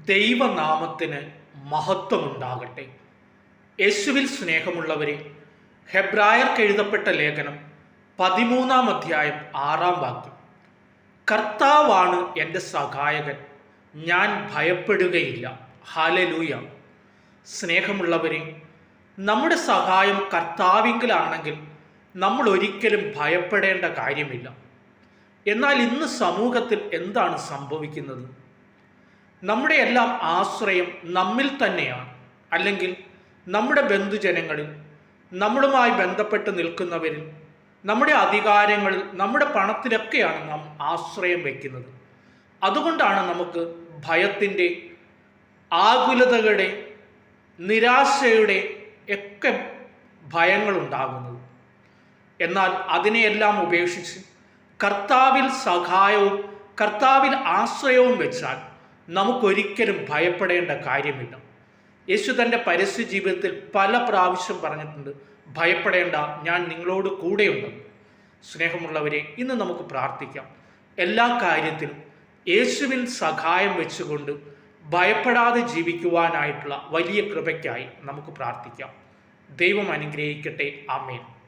ദൈവനാമത്തിന് മഹത്വമുണ്ടാകട്ടെ. യേശുവിൽ സ്നേഹമുള്ളവരെ, ഹെബ്രായർക്ക് എഴുതപ്പെട്ട ലേഖനം 13-ാം അധ്യായം 6-ാം വാക്യം, കർത്താവാണ് എൻ്റെ സഹായകൻ, ഞാൻ ഭയപ്പെടുകയില്ല. ഹല്ലേലൂയ. സ്നേഹമുള്ളവരെ, നമ്മുടെ സഹായം കർത്താവിങ്കലാണെങ്കിൽ നമ്മൾ ഒരിക്കലും ഭയപ്പെടേണ്ട കാര്യമില്ല. എന്നാൽ ഇന്ന് സമൂഹത്തിൽ എന്താണ് സംഭവിക്കുന്നത്? നമ്മുടെ എല്ലാം ആശ്രയം നമ്മിൽ തന്നെയാണ്, അല്ലെങ്കിൽ നമ്മുടെ ബന്ധുജനങ്ങളിൽ, നമ്മളുമായി ബന്ധപ്പെട്ട് നിൽക്കുന്നവരിൽ, നമ്മുടെ അധികാരങ്ങളിൽ, നമ്മുടെ പണത്തിലൊക്കെയാണ് നാം ആശ്രയം വയ്ക്കുന്നത്. അതുകൊണ്ടാണ് നമുക്ക് ഭയത്തിൻ്റെ, ആകുലതകളുടെ, നിരാശയുടെ ഒക്കെ ഭയങ്ങളുണ്ടാകുന്നത്. എന്നാൽ അതിനെയെല്ലാം ഉപേക്ഷിച്ച് കർത്താവിൽ സഹായവും കർത്താവിൽ ആശ്രയവും വെച്ചാൽ നമുക്കൊരിക്കലും ഭയപ്പെടേണ്ട കാര്യമില്ല. യേശു തൻ്റെ പരസ്യ ജീവിതത്തിൽ പല പ്രാവശ്യം പറഞ്ഞിട്ടുണ്ട്, ഭയപ്പെടേണ്ട, ഞാൻ നിങ്ങളോട് കൂടെയുണ്ടെന്ന്. സ്നേഹമുള്ളവരെ, ഇന്ന് നമുക്ക് പ്രാർത്ഥിക്കാം. എല്ലാ കാര്യത്തിലും യേശുവിൽ സഹായം വെച്ചുകൊണ്ട് ഭയപ്പെടാതെ ജീവിക്കുവാനായിട്ടുള്ള വലിയ കൃപയ്ക്കായി നമുക്ക് പ്രാർത്ഥിക്കാം. ദൈവം അനുഗ്രഹിക്കട്ടെ. ആമേൻ.